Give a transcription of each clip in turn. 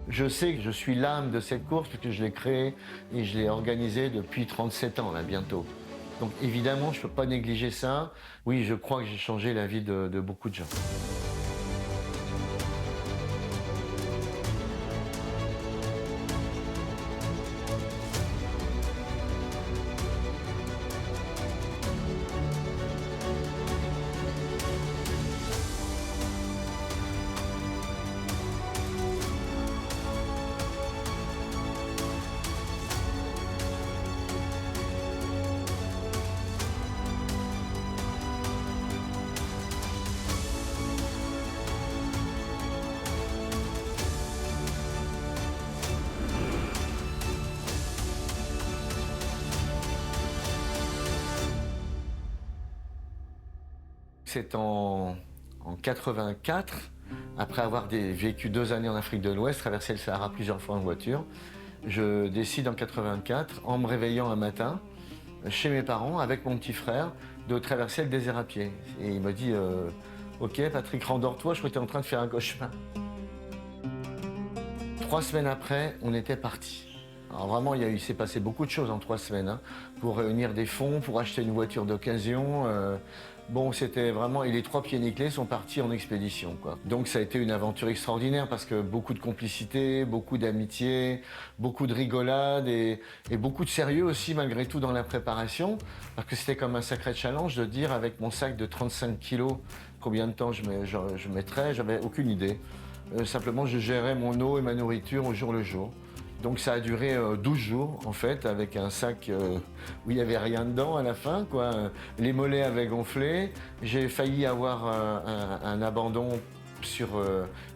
Je sais que je suis l'âme de cette course parce que je l'ai créée et je l'ai organisée depuis 37 ans, là, bientôt. Donc évidemment, je ne peux pas négliger ça. Oui, je crois que j'ai changé la vie de beaucoup de gens. C'est en 84, après avoir vécu 2 années en Afrique de l'Ouest, traversé le Sahara plusieurs fois en voiture, je décide en 84, en me réveillant un matin, chez mes parents, avec mon petit frère, de traverser le désert à pied. Et il me dit Ok Patrick, rendors-toi, je crois que tu es en train de faire un cauchemar. 3 semaines après, on était partis. Alors vraiment, il s'est passé beaucoup de choses en 3 semaines, hein, pour réunir des fonds, pour acheter une voiture d'occasion. Bon, c'était vraiment... Et les 3 pieds nickelés sont partis en expédition, quoi. Donc ça a été une aventure extraordinaire parce que beaucoup de complicité, beaucoup d'amitié, beaucoup de rigolade et beaucoup de sérieux aussi malgré tout dans la préparation. Parce que c'était comme un sacré challenge de dire avec mon sac de 35 kilos combien de temps je mettrais, j'avais aucune idée. Simplement, je gérais mon eau et ma nourriture au jour le jour. Donc ça a duré 12 jours en fait, avec un sac où il n'y avait rien dedans à la fin, quoi. Les mollets avaient gonflé, j'ai failli avoir un abandon sur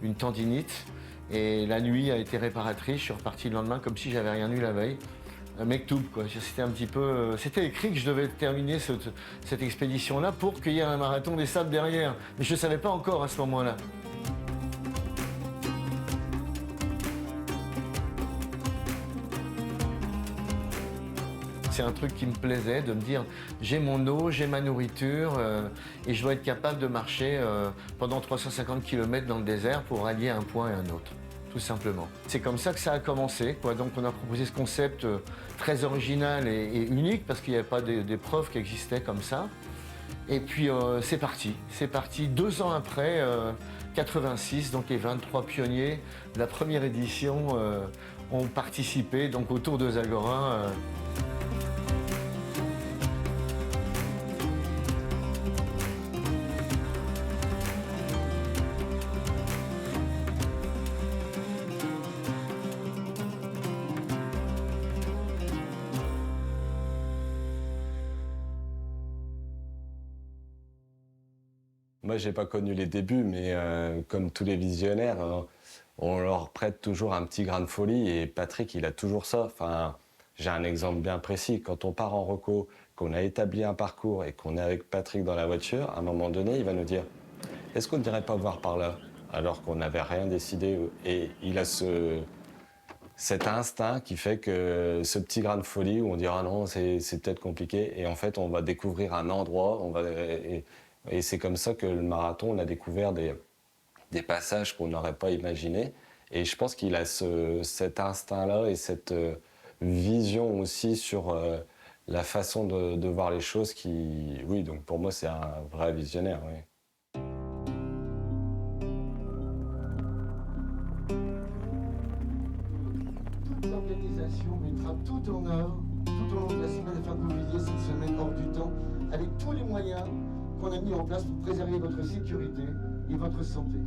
une tendinite et la nuit a été réparatrice, je suis reparti le lendemain comme si j'avais rien eu la veille. Un mektoub, quoi. C'était un petit peu... C'était écrit que je devais terminer cette expédition-là pour qu'il y ait un marathon des sables derrière. Mais je ne savais pas encore à ce moment-là. C'est un truc qui me plaisait, de me dire j'ai mon eau, j'ai ma nourriture et je dois être capable de marcher pendant 350 km dans le désert pour allier un point et un autre, tout simplement. C'est comme ça que ça a commencé, quoi. Donc on a proposé ce concept très original et unique parce qu'il n'y avait pas d'épreuves qui existaient comme ça. Et puis c'est parti 2 ans après, 86, donc les 23 pionniers de la première édition ont participé donc au Tour de Zagora. Moi, j'ai pas connu les débuts, mais comme tous les visionnaires, on leur prête toujours un petit grain de folie. Et Patrick, il a toujours ça. Enfin, j'ai un exemple bien précis. Quand on part en reco, qu'on a établi un parcours et qu'on est avec Patrick dans la voiture, à un moment donné, il va nous dire « Est-ce qu'on ne dirait pas voir par là ?» alors qu'on n'avait rien décidé. Et il a cet instinct qui fait que ce petit grain de folie où on dira « Non, c'est peut-être compliqué ». Et en fait, on va découvrir un endroit, et c'est comme ça que le marathon, on a découvert des passages qu'on n'aurait pas imaginés. Et je pense qu'il a cet instinct-là et cette vision aussi sur la façon de voir les choses qui... Oui, donc pour moi, c'est un vrai visionnaire, oui. Toute l'organisation mettra tout en œuvre, tout au long de la semaine, afin que vous viviez cette semaine hors du temps, avec tous les moyens qu'on a mis en place pour préserver votre sécurité et votre santé.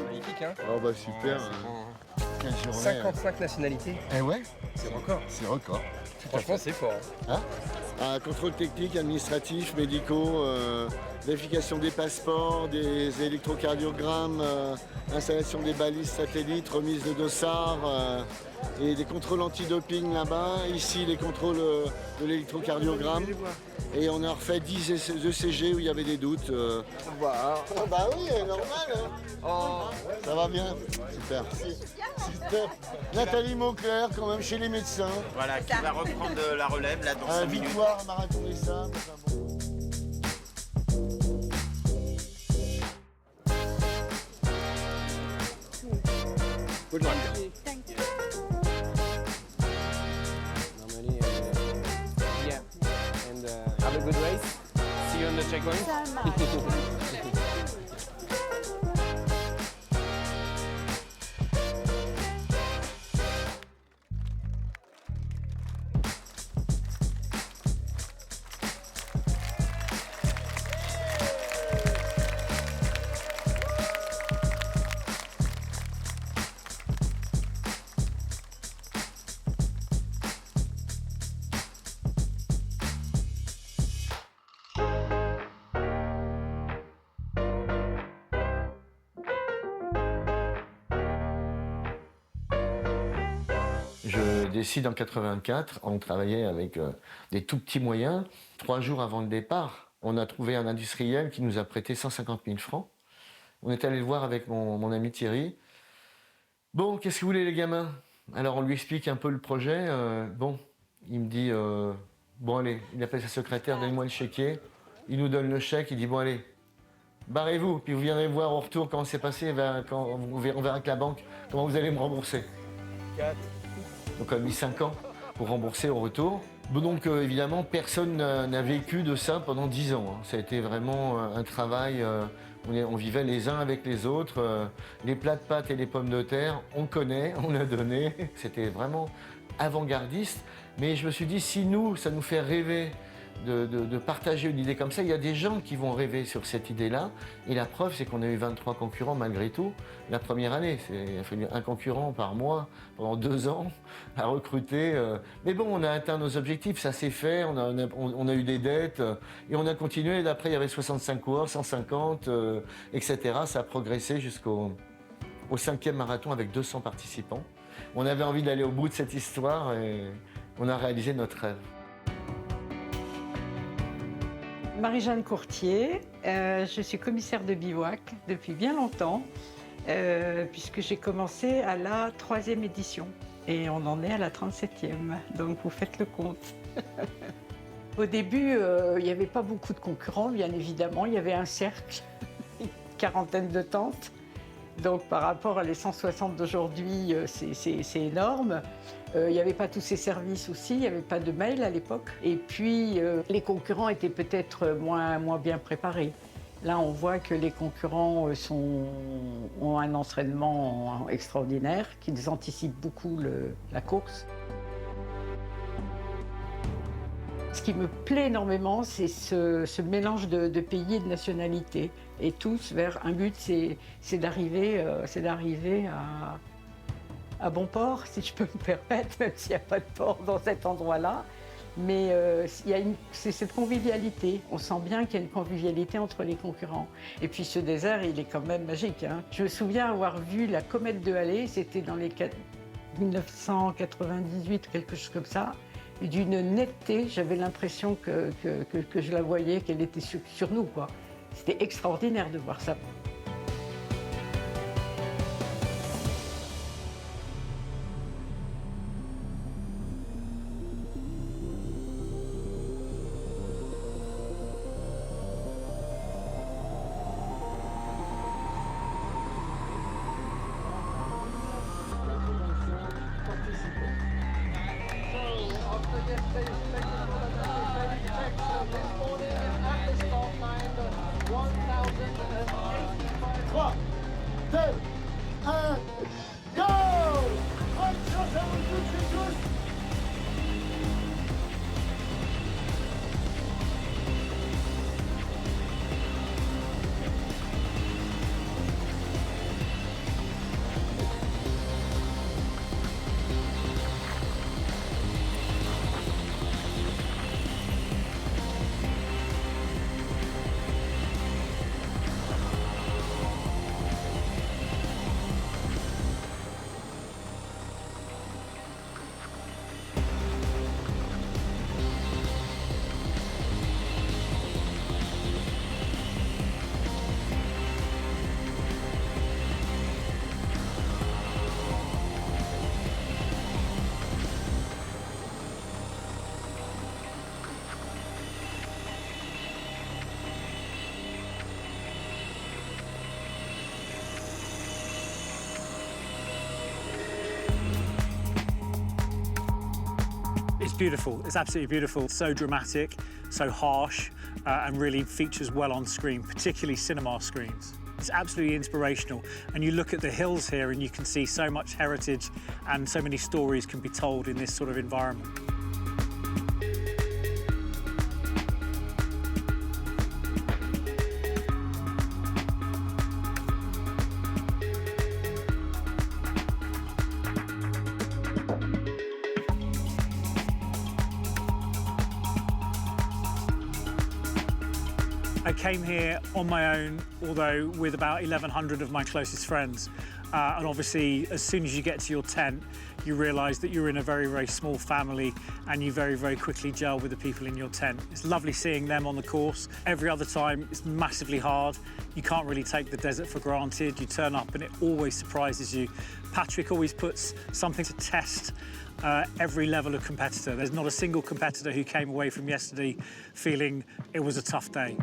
Magnifique, hein? Oh bah super. C'est bon, hein. quelle journée. 55 nationalités, Eh ouais, c'est record. c'est record. Franchement, c'est fort. Hein? Contrôle technique, administratif, médicaux, vérification des passeports, des électrocardiogrammes, installation des balises satellites, remise de dossards et des contrôles antidoping là-bas. Ici, les contrôles de l'électrocardiogramme. Et on a refait 10 ECG où il y avait des doutes. Bah oui, normal. Hein. Ça va bien. Super. Super. Nathalie Mauclair, quand même, chez les médecins. Voilà, qui va reprendre la relève là dans 5 minutes. Victoire, marathon des sables. Good luck. Normally, yeah. And have a good race. See you on the checkpoint. Je décide en 84, on travaillait avec des tout petits moyens. 3 jours avant le départ, on a trouvé un industriel qui nous a prêté 150 000 francs. On est allé le voir avec mon ami Thierry. Bon, qu'est-ce que vous voulez les gamins? Alors on lui explique un peu le projet. Bon, il me dit, bon allez, il appelle sa secrétaire, donnez-moi le chéquier. Il nous donne le chèque, il dit, bon allez, barrez-vous, puis vous viendrez voir au retour comment c'est passé, quand on verra avec la banque comment vous allez me rembourser. 4. Donc on a mis 5 ans pour rembourser au retour. Bon, donc évidemment, personne n'a vécu de ça pendant 10 ans. Hein. Ça a été vraiment un travail, on vivait les uns avec les autres. Les plats de pâtes et les pommes de terre, on connaît, on a donné. C'était vraiment avant-gardiste. Mais je me suis dit, si nous, ça nous fait rêver de partager une idée comme ça, il y a des gens qui vont rêver sur cette idée-là. Et la preuve, c'est qu'on a eu 23 concurrents malgré tout. La première année, il a fallu un concurrent par mois pendant 2 ans à recruter. Mais bon, on a atteint nos objectifs, ça s'est fait, on a eu des dettes et on a continué. D'après, il y avait 65 coureurs, 150, etc. Ça a progressé jusqu'au 5e marathon avec 200 participants. On avait envie d'aller au bout de cette histoire et on a réalisé notre rêve. Marie-Jeanne Courtier, je suis commissaire de bivouac depuis bien longtemps, puisque j'ai commencé à la 3e édition et on en est à la 37e, donc vous faites le compte. Au début, il n'y avait pas beaucoup de concurrents, bien évidemment, il y avait un cercle, une quarantaine de tentes, donc par rapport à les 160 d'aujourd'hui, c'est énorme. Il n'y avait pas tous ces services aussi, il n'y avait pas de mail à l'époque. Et puis, les concurrents étaient peut-être moins bien préparés. Là, on voit que les concurrents ont un entraînement extraordinaire, qu'ils anticipent beaucoup la course. Ce qui me plaît énormément, c'est ce mélange de pays et de nationalités. Et tous vers un but, c'est d'arriver à bon port, si je peux me permettre, même s'il n'y a pas de port dans cet endroit-là. Mais c'est cette convivialité. On sent bien qu'il y a une convivialité entre les concurrents. Et puis ce désert, il est quand même magique. Hein. Je me souviens avoir vu la comète de Halley, c'était dans les 1998, quelque chose comme ça. Et d'une netteté, j'avais l'impression que je la voyais, qu'elle était sur nous, quoi. C'était extraordinaire de voir ça. beautiful. It's absolutely beautiful. So dramatic, so harsh, and really features well on screen, particularly cinema screens. It's absolutely inspirational. And you look at the hills here and you can see so much heritage and so many stories can be told in this sort of environment. I came here on my own, although with about 1,100 of my closest friends. And obviously, as soon as you get to your tent, you realise that you're in a very, very small family and you very, very quickly gel with the people in your tent. It's lovely seeing them on the course. Every other time, it's massively hard. You can't really take the desert for granted. You turn up and it always surprises you. Patrick always puts something to test every level of competitor. There's not a single competitor who came away from yesterday feeling it was a tough day.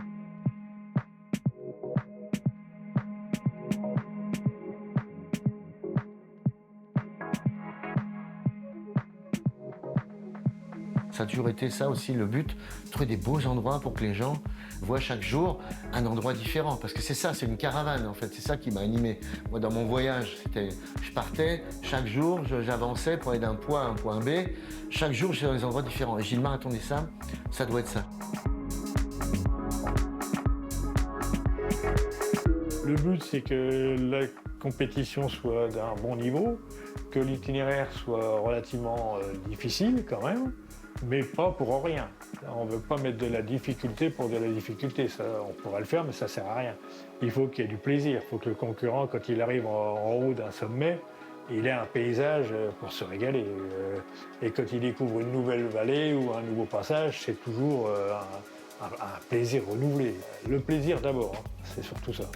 Ça a toujours été ça aussi le but, trouver des beaux endroits pour que les gens voient chaque jour un endroit différent. Parce que c'est ça, c'est une caravane en fait, c'est ça qui m'a animé. Moi dans mon voyage, je partais, chaque jour j'avançais pour aller d'un point à un point B. Chaque jour j'étais dans des endroits différents. Et j'ai le marathon des sables, ça doit être ça. Le but c'est que la compétition soit d'un bon niveau, que l'itinéraire soit relativement difficile quand même, mais pas pour rien. On ne veut pas mettre de la difficulté pour de la difficulté. Ça, on pourrait le faire, mais ça ne sert à rien. Il faut qu'il y ait du plaisir. Il faut que le concurrent, quand il arrive en haut d'un sommet, il ait un paysage pour se régaler. Et quand il découvre une nouvelle vallée ou un nouveau passage, c'est toujours un plaisir renouvelé. Le plaisir d'abord, hein, c'est surtout ça.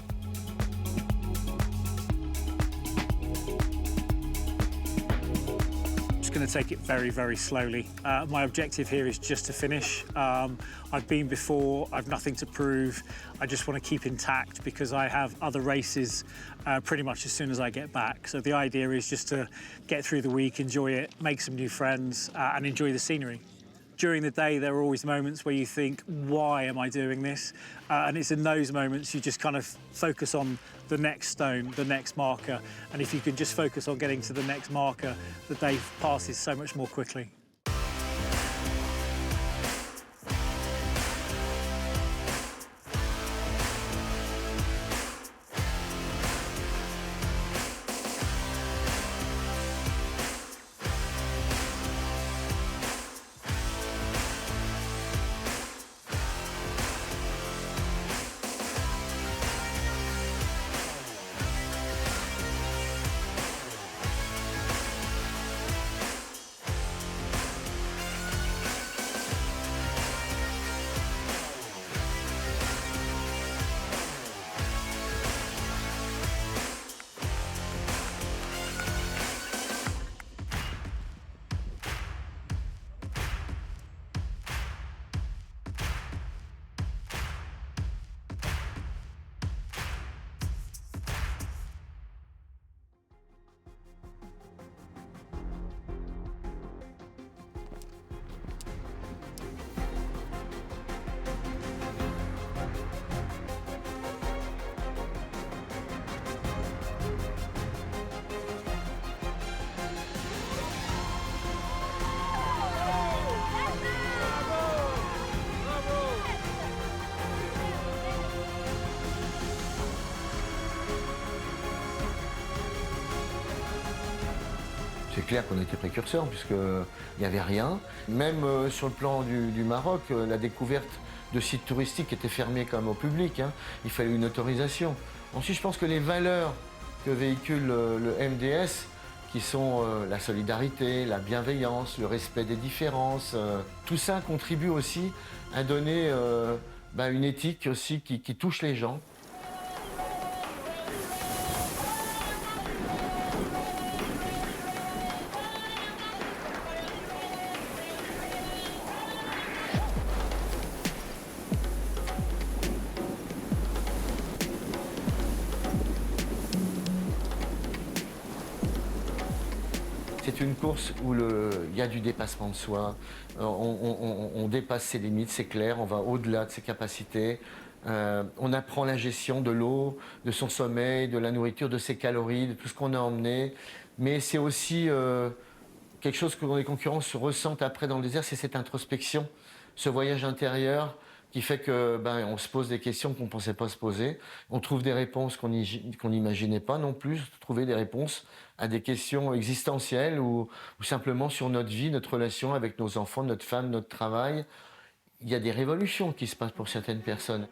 Going to take it very, very slowly. My objective here is just to finish. I've been before, I've nothing to prove. I just want to keep intact because I have other races pretty much as soon as I get back. So the idea is just to get through the week, enjoy it, make some new friends and enjoy the scenery. During the day, there are always moments where you think, why am I doing this? And it's in those moments you just kind of focus on the next stone, the next marker. And if you can just focus on getting to the next marker, the day passes so much more quickly. C'est clair qu'on a été précurseurs puisqu'il n'y avait rien. Même sur le plan du Maroc, la découverte de sites touristiques était fermée quand même au public. Hein. Il fallait une autorisation. Ensuite, je pense que les valeurs que véhicule le MDS, qui sont la solidarité, la bienveillance, le respect des différences, tout ça contribue aussi à donner une éthique aussi qui touche les gens. C'est une course où il y a du dépassement de soi. On dépasse ses limites, c'est clair. On va au-delà de ses capacités. On apprend la gestion de l'eau, de son sommeil, de la nourriture, de ses calories, de tout ce qu'on a emmené. Mais c'est aussi quelque chose que les concurrents se ressentent après dans le désert, c'est cette introspection, ce voyage intérieur qui fait que on se pose des questions qu'on ne pensait pas se poser. On trouve des réponses qu'on n'imaginait pas non plus, trouver des réponses à des questions existentielles ou simplement sur notre vie, notre relation avec nos enfants, notre femme, notre travail. Il y a des révolutions qui se passent pour certaines personnes.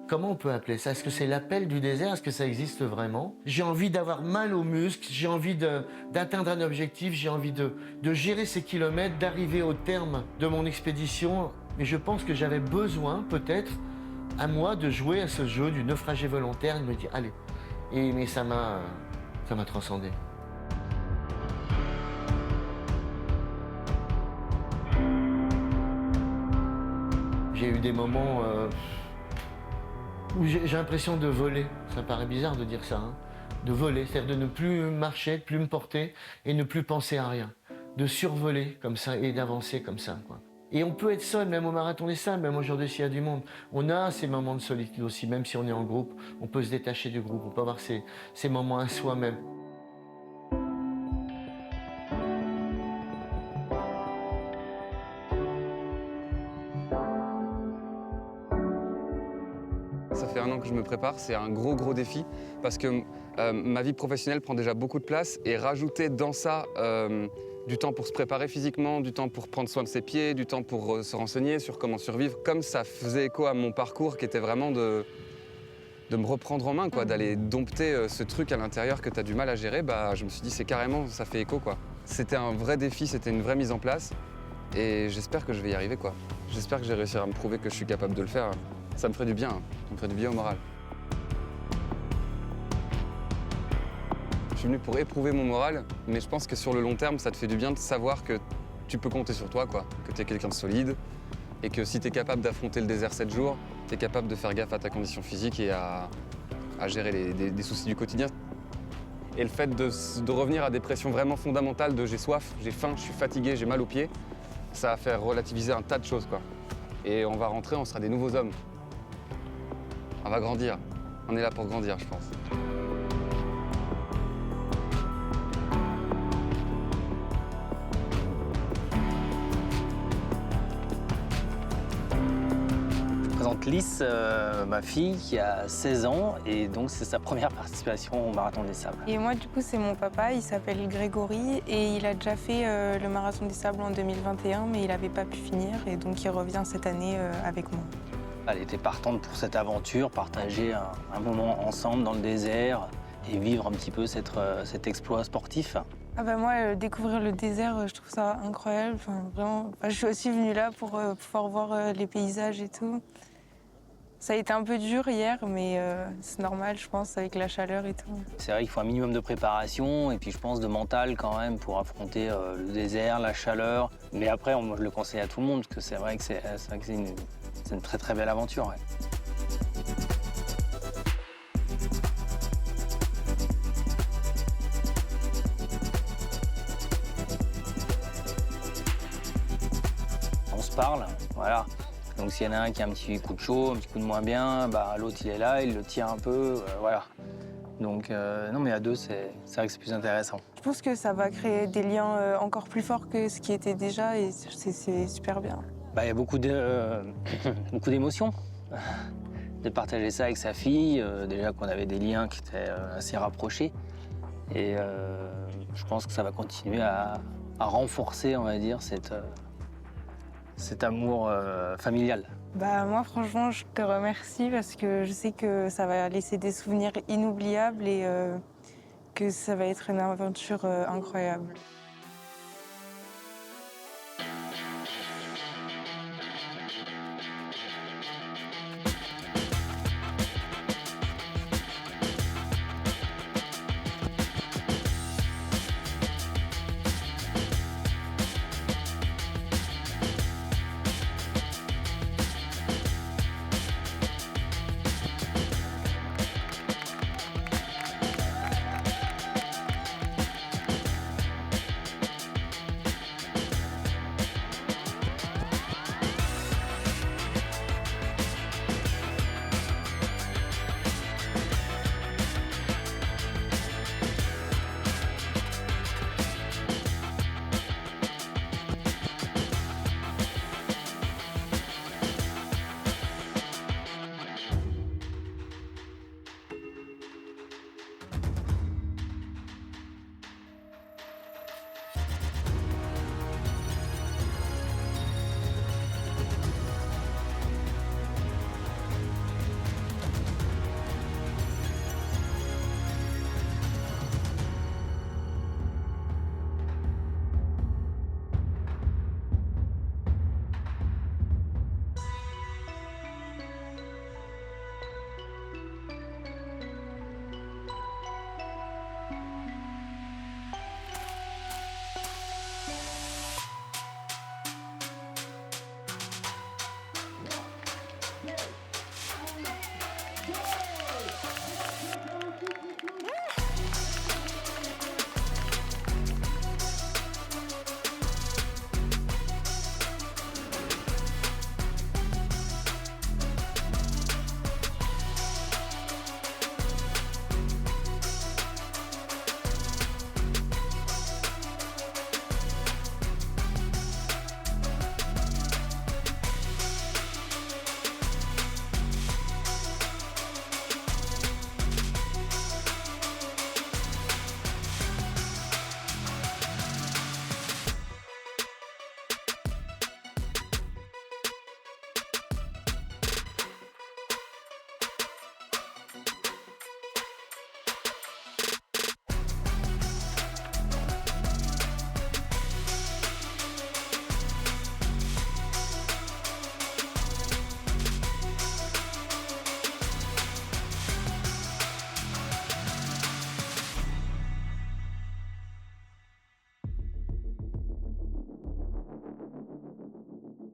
Comment on peut appeler ça? Est-ce que c'est l'appel du désert? Est-ce que ça existe vraiment? J'ai envie d'avoir mal aux muscles, j'ai envie d'atteindre un objectif, j'ai envie de gérer ces kilomètres, d'arriver au terme de mon expédition. Mais je pense que j'avais besoin, peut-être, à moi, de jouer à ce jeu du naufragé volontaire et de me dire, allez. Mais ça m'a transcendé. J'ai eu des moments où j'ai l'impression de voler. Ça paraît bizarre de dire ça, hein. De voler, c'est-à-dire de ne plus marcher, de plus me porter et ne plus penser à rien. De survoler comme ça et d'avancer comme ça, quoi. Et on peut être seul, même au marathon des sables, même aujourd'hui s'il y a du monde. On a ces moments de solitude aussi, même si on est en groupe, on peut se détacher du groupe, on peut avoir ces moments à soi-même. Ça fait 1 an que je me prépare, c'est un gros défi parce que ma vie professionnelle prend déjà beaucoup de place et rajouter dans ça du temps pour se préparer physiquement, du temps pour prendre soin de ses pieds, du temps pour se renseigner sur comment survivre, comme ça faisait écho à mon parcours qui était vraiment de me reprendre en main, quoi, d'aller dompter ce truc à l'intérieur que tu as du mal à gérer, je me suis dit c'est carrément, ça fait écho, quoi. C'était un vrai défi, c'était une vraie mise en place et j'espère que je vais y arriver, quoi. J'espère que je vais réussir à me prouver que je suis capable de le faire. Ça me ferait du bien, ça me ferait du bien au moral. Je suis venu pour éprouver mon moral, mais je pense que sur le long terme, ça te fait du bien de savoir que tu peux compter sur toi, quoi. Que tu es quelqu'un de solide et que si tu es capable d'affronter le désert 7 jours, tu es capable de faire gaffe à ta condition physique et à gérer des soucis du quotidien. Et le fait de revenir à des pressions vraiment fondamentales de j'ai soif, j'ai faim, je suis fatigué, j'ai mal aux pieds, ça va faire relativiser un tas de choses, quoi. Et on va rentrer, on sera des nouveaux hommes. On va grandir. On est là pour grandir, je pense. Je présente Lys, ma fille qui a 16 ans et donc c'est sa première participation au Marathon des Sables. Et moi du coup c'est mon papa, il s'appelle Grégory et il a déjà fait le Marathon des Sables en 2021 mais il n'avait pas pu finir et donc il revient cette année avec moi. Elle était partante pour cette aventure, partager un moment ensemble dans le désert et vivre un petit peu cet exploit sportif. Ah bah moi, découvrir le désert, je trouve ça incroyable. Enfin, vraiment, je suis aussi venue là pour pouvoir voir les paysages et tout. Ça a été un peu dur hier, mais c'est normal, je pense, avec la chaleur et tout. C'est vrai qu'il faut un minimum de préparation et puis je pense de mental quand même pour affronter le désert, la chaleur. Mais après, moi, je le conseille à tout le monde parce que c'est vrai que c'est une très très belle aventure. Ouais. parle. Voilà. Donc s'il y en a un qui a un petit coup de chaud, un petit coup de moins bien, bah, l'autre il est là, il le tire un peu, voilà. Donc non mais à deux, c'est vrai que c'est plus intéressant. Je pense que ça va créer des liens encore plus forts que ce qui était déjà et c'est super bien. Bah, il y a beaucoup d'émotions. De partager ça avec sa fille, déjà qu'on avait des liens qui étaient assez rapprochés. Et je pense que ça va continuer à renforcer, on va dire, cet amour familial. Bah, moi, franchement, je te remercie parce que je sais que ça va laisser des souvenirs inoubliables et que ça va être une aventure incroyable.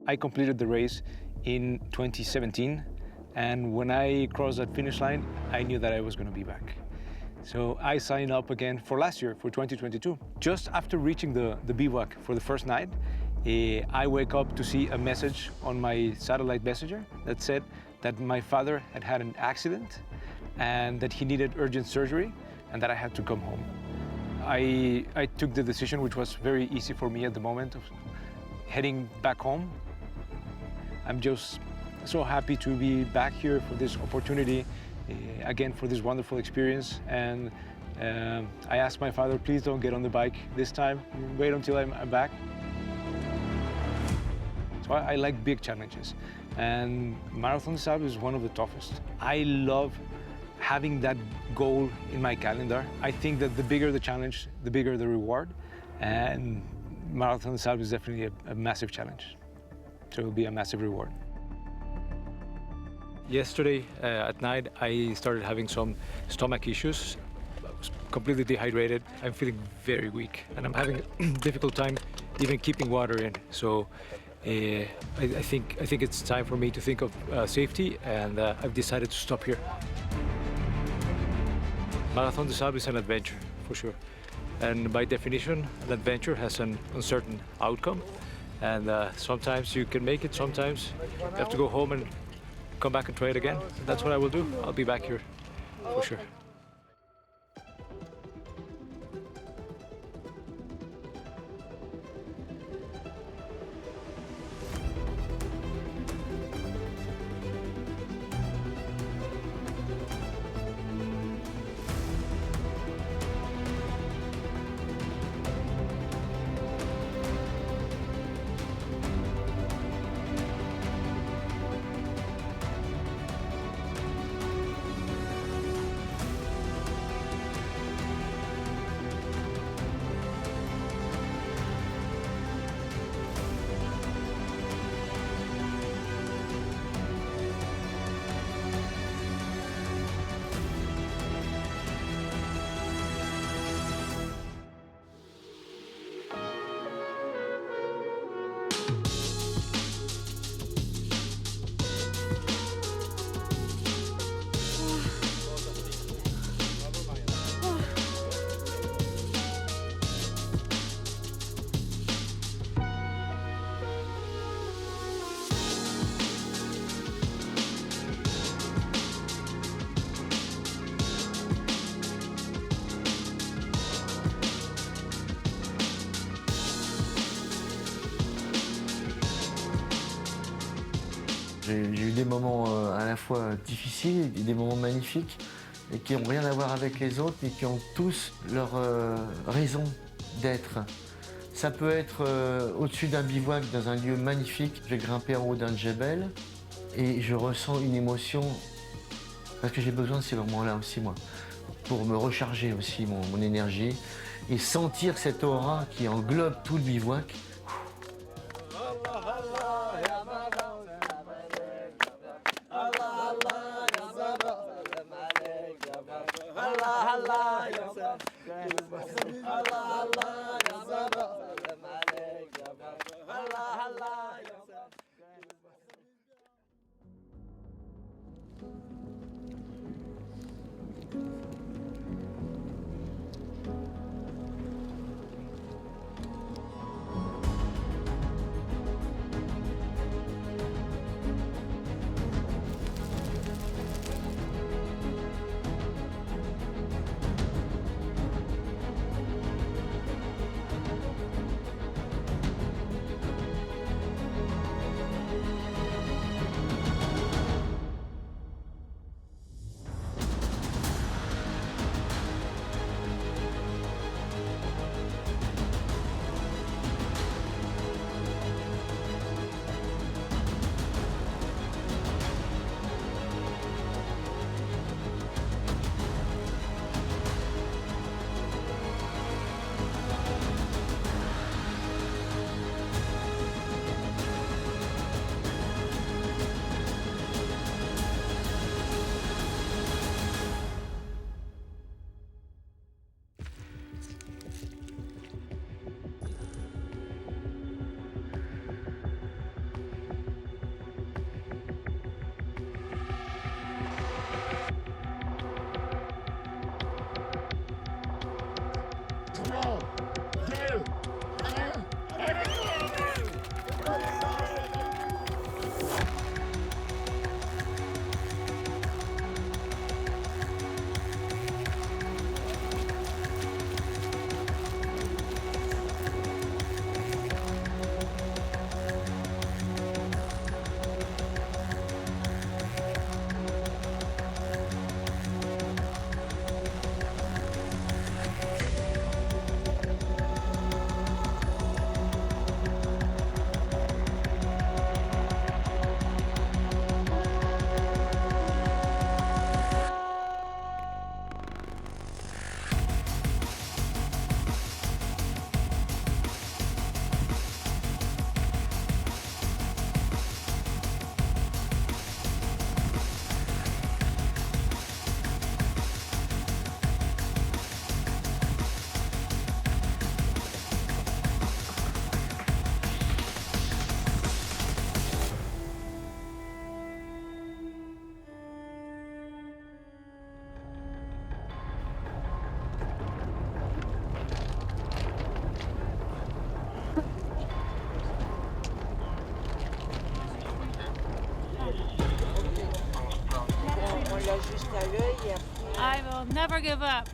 I completed the race in 2017, and when I crossed that finish line, I knew that I was going to be back. So I signed up again for last year, for 2022. Just after reaching the bivouac for the first night, I wake up to see a message on my satellite messenger that said that my father had had an accident and that he needed urgent surgery and that I had to come home. I took the decision, which was very easy for me at the moment, of heading back home. I'm just so happy to be back here for this opportunity, again, for this wonderful experience. And I asked my father, please don't get on the bike this time, wait until I'm back. So I like big challenges, and Marathon des Sables is one of the toughest. I love having that goal in my calendar. I think that the bigger the challenge, the bigger the reward, and Marathon des Sables is definitely a massive challenge. So it will be a massive reward. Yesterday at night, I started having some stomach issues. I was completely dehydrated. I'm feeling very weak, and I'm having a difficult time even keeping water in. So I think it's time for me to think of safety, and I've decided to stop here. Marathon des Sables is an adventure, for sure. And by definition, an adventure has an uncertain outcome. And sometimes you can make it, sometimes you have to go home and come back and try it again. That's what I will do. I'll be back here for sure. J'ai eu des moments à la fois difficiles et des moments magnifiques et qui n'ont rien à voir avec les autres mais qui ont tous leur raison d'être. Ça peut être au-dessus d'un bivouac dans un lieu magnifique. J'ai grimpé en haut d'un djebel et je ressens une émotion parce que j'ai besoin de ces moments-là aussi moi pour me recharger aussi mon énergie et sentir cette aura qui englobe tout le bivouac. l'a juste à l'œil et après... I will never give up.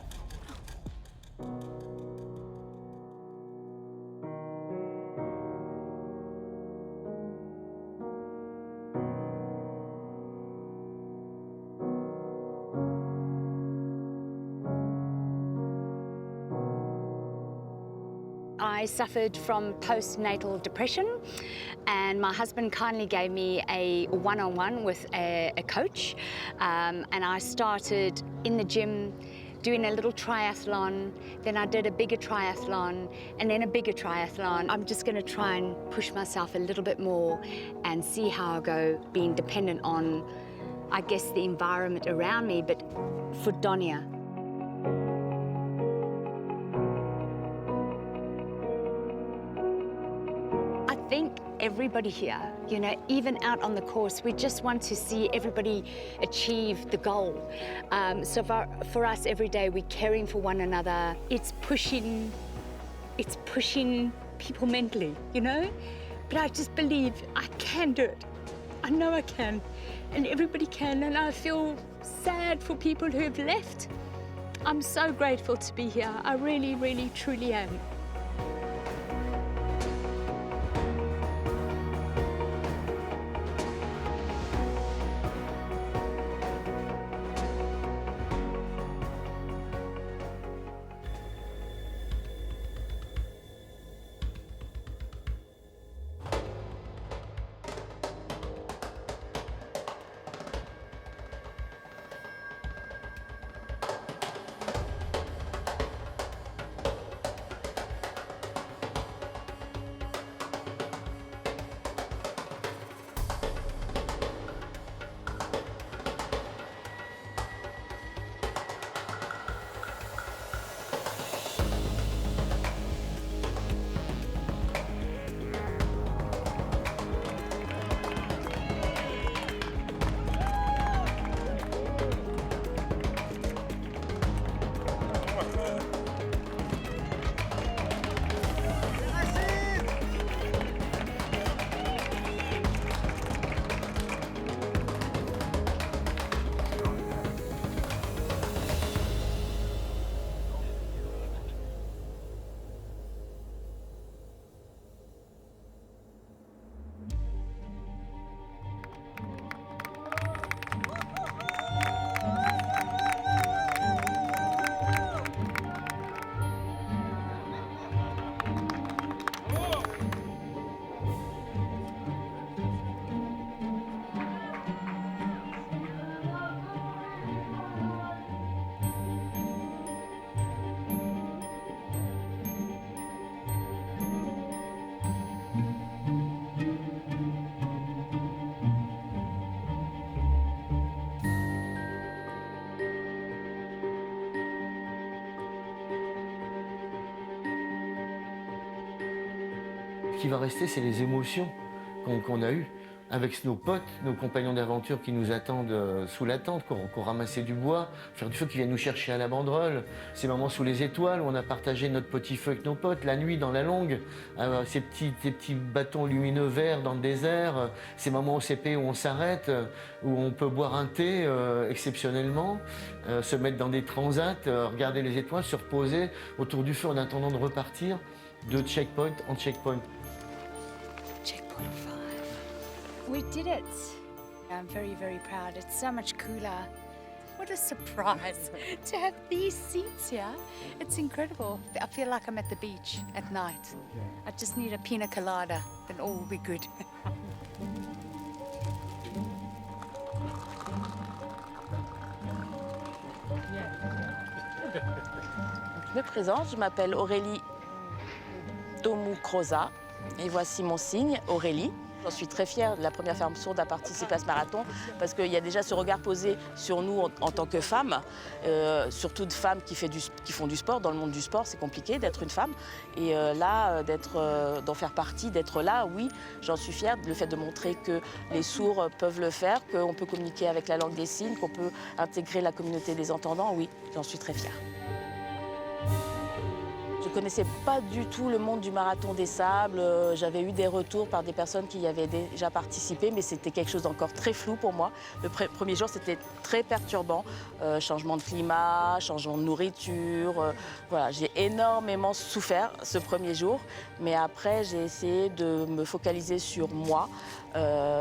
I suffered from postnatal depression, and my husband kindly gave me a one-on-one with a coach, and I started in the gym doing a little triathlon, then I did a bigger triathlon, and then a bigger triathlon. I'm just going to try and push myself a little bit more and see how I go, being dependent on, I guess, the environment around me, but for Donia. I think everybody here, you know, even out on the course, we just want to see everybody achieve the goal. So for us every day, we're caring for one another. It's pushing people mentally, you know? But I just believe I can do it. I know I can, and everybody can, and I feel sad for people who have left. I'm so grateful to be here. I really, really, truly am. Ce qui va rester, c'est les émotions qu'on a eues avec nos potes, nos compagnons d'aventure qui nous attendent sous la tente, qu'on ramassait du bois, faire du feu, qui viennent nous chercher à la banderole. Ces moments sous les étoiles où on a partagé notre petit feu avec nos potes, la nuit dans la longue, ces petits bâtons lumineux verts dans le désert, ces moments au CP où on s'arrête, où on peut boire un thé exceptionnellement, se mettre dans des transats, regarder les étoiles, se reposer autour du feu en attendant de repartir de checkpoint en checkpoint. Checkpoint 5. We did it. I'm very, very proud. It's so much cooler. What a surprise to have these seats here. It's incredible. I feel like I'm at the beach at night. I just need a pina colada, then all will be good. Je me présente, je m'appelle Aurélie Tomou-Croza et voici mon signe, Aurélie. J'en suis très fière de la première femme sourde à participer à ce marathon parce qu'il y a déjà ce regard posé sur nous en tant que femmes, surtout de femmes qui font du sport. Dans le monde du sport, c'est compliqué d'être une femme. Et là, d'en faire partie, d'être là, oui, j'en suis fière. Le fait de montrer que les sourds peuvent le faire, qu'on peut communiquer avec la langue des signes, qu'on peut intégrer la communauté des entendants, oui, j'en suis très fière. Je ne connaissais pas du tout le monde du marathon des sables. J'avais eu des retours par des personnes qui y avaient déjà participé, mais c'était quelque chose d'encore très flou pour moi. Le premier jour, c'était très perturbant. Changement de climat, changement de nourriture. Voilà, j'ai énormément souffert ce premier jour, mais après, j'ai essayé de me focaliser sur moi,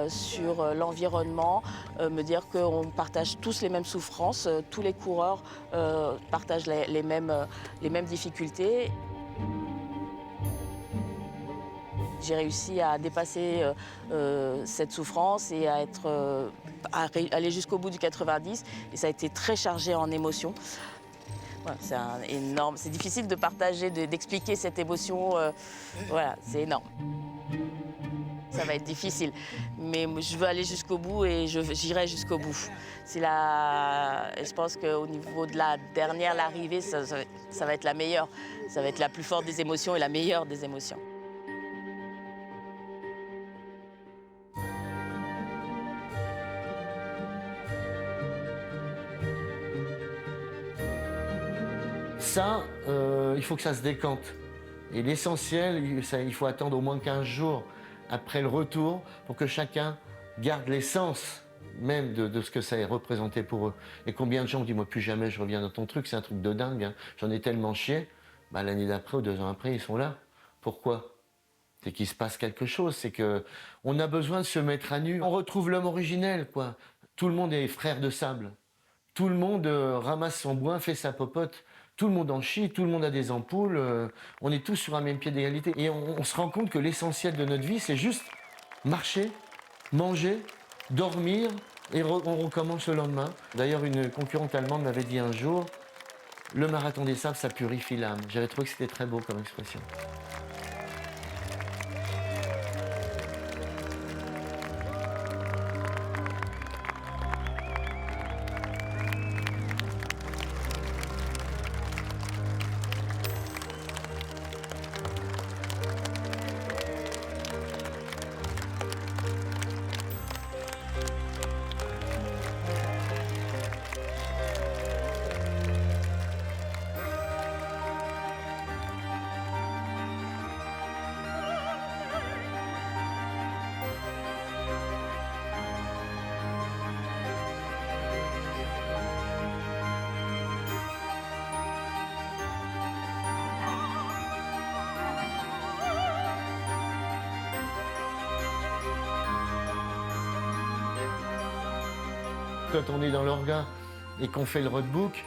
sur l'environnement, me dire qu'on partage tous les mêmes souffrances, tous les coureurs partagent les mêmes difficultés. J'ai réussi à dépasser cette souffrance et à aller jusqu'au bout du 90, et ça a été très chargé en émotions. Voilà, c'est énorme, c'est difficile de partager, d'expliquer cette émotion. Voilà, c'est énorme. Ça va être difficile, mais je veux aller jusqu'au bout et j'irai jusqu'au bout. Je pense qu'au niveau de la dernière, l'arrivée, ça va être la meilleure. Ça va être la plus forte des émotions et la meilleure des émotions. Ça, il faut que ça se décante. Et l'essentiel, il faut attendre au moins 15 jours après le retour pour que chacun garde l'essence même de ce que ça est représenté pour eux. Et combien de gens me disent « moi plus jamais je reviens dans ton truc, c'est un truc de dingue, hein. J'en ai tellement chié ». Bah, l'année d'après ou 2 ans après, ils sont là. Pourquoi? C'est qu'il se passe quelque chose, c'est qu'on a besoin de se mettre à nu. On retrouve l'homme originel, quoi. Tout le monde est frère de sable. Tout le monde ramasse son bois, fait sa popote. Tout le monde en chie, tout le monde a des ampoules, on est tous sur un même pied d'égalité. Et on se rend compte que l'essentiel de notre vie, c'est juste marcher, manger, dormir, et on recommence le lendemain. D'ailleurs, une concurrente allemande m'avait dit un jour, le marathon des sables, ça purifie l'âme. J'avais trouvé que c'était très beau comme expression. Quand on est dans l'orga et qu'on fait le roadbook,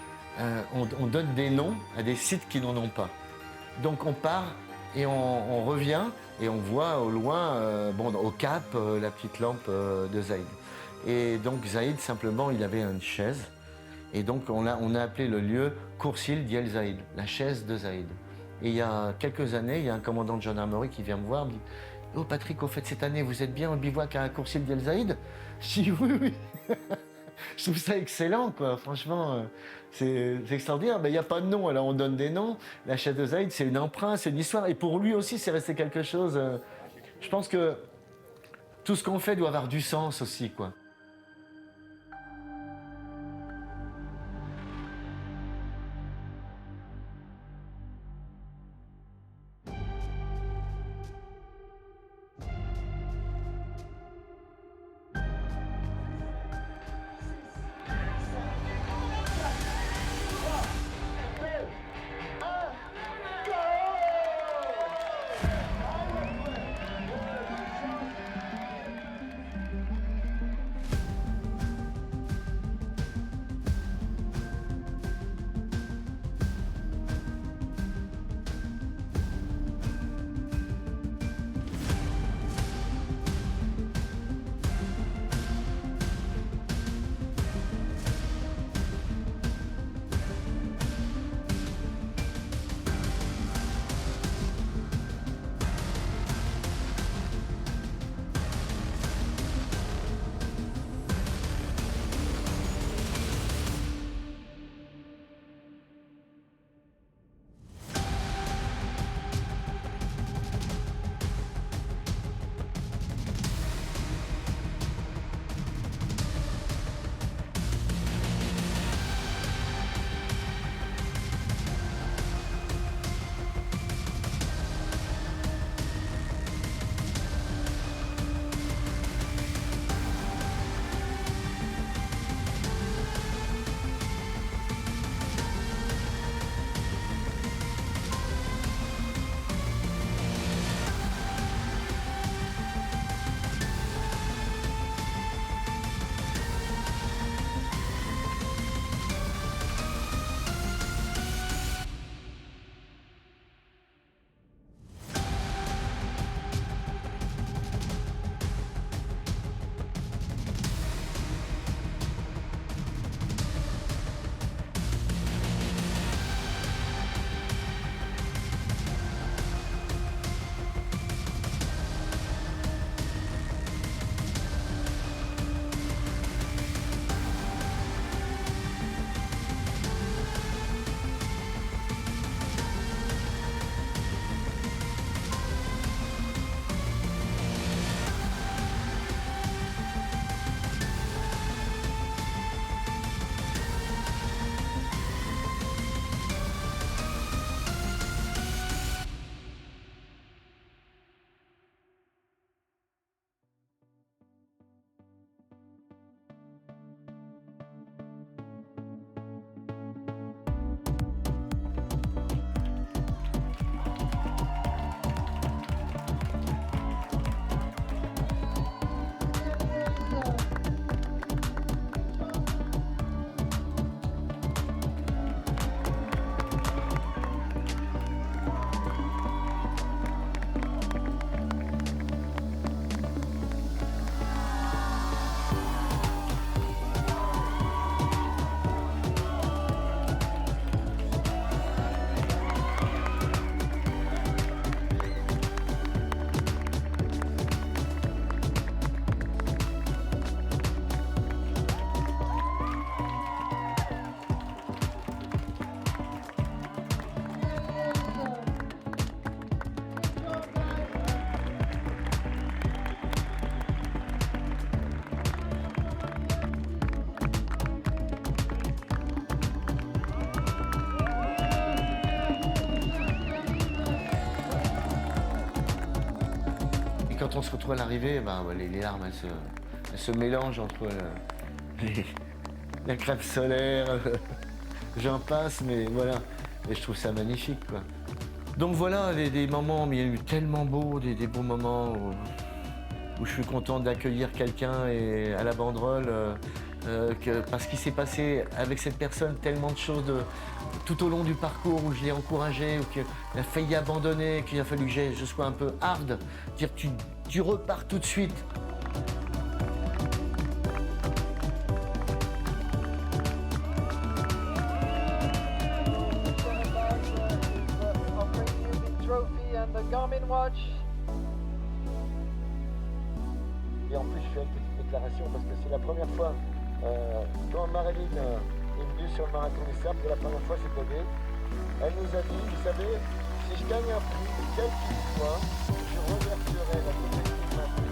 on donne des noms à des sites qui n'en ont pas. Donc on part et on revient et on voit au loin, au cap, la petite lampe de Zaïd. Et donc Zaïd, simplement, il avait une chaise. Et donc on a appelé le lieu Coursil Diel Zaïd, la chaise de Zaïd. Et il y a quelques années, il y a un commandant de gendarmerie qui vient me voir, me dit « Oh Patrick, au fait, cette année, vous êtes bien au bivouac à Coursil Diel Zaïd ?» Je dis « Oui, oui. » Je trouve ça excellent, quoi. Franchement, c'est extraordinaire. Il n'y a pas de nom, alors on donne des noms. La chaise de Zaïd, c'est une empreinte, c'est une histoire. Et pour lui aussi, c'est resté quelque chose. Je pense que tout ce qu'on fait doit avoir du sens aussi, quoi. quand on se retrouve à l'arrivée, les larmes, elles se mélangent entre la crème solaire, j'en passe, mais voilà. Et je trouve ça magnifique, quoi. Donc voilà, des moments, mais il y a eu tellement beaux, des beaux moments où je suis content d'accueillir quelqu'un à la banderole, parce qu'il s'est passé avec cette personne tellement de choses tout au long du parcours où je l'ai encouragé, où qu'il a failli abandonner, qu'il a fallu que je sois un peu hard, dire tu repars tout de suite. Et en plus, je fais une petite déclaration parce que c'est la première fois quand Marilyn est venue sur le marathon des sables, pour la première fois cette année, elle nous a dit, vous savez, si je gagne un prix, quel qu'il soit, je reverserai la totalité de ma prix.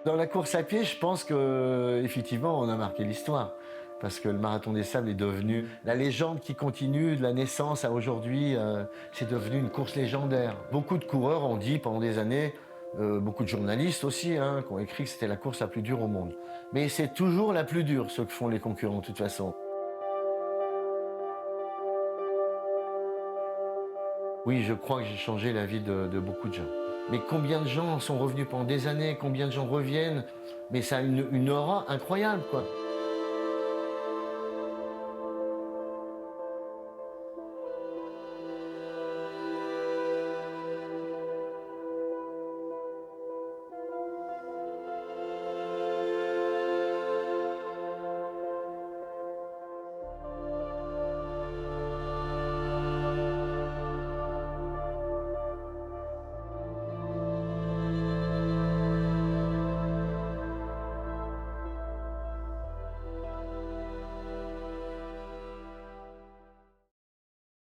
Dans la course à pied, je pense qu'effectivement, on a marqué l'histoire. Parce que le Marathon des Sables est devenu la légende qui continue de la naissance à aujourd'hui. C'est devenu une course légendaire. Beaucoup de coureurs ont dit pendant des années, beaucoup de journalistes aussi, qui ont écrit que c'était la course la plus dure au monde. Mais c'est toujours la plus dure, ce que font les concurrents de toute façon. Oui, je crois que j'ai changé la vie de beaucoup de gens. Mais combien de gens sont revenus pendant des années, combien de gens reviennent, mais ça a une aura incroyable, quoi.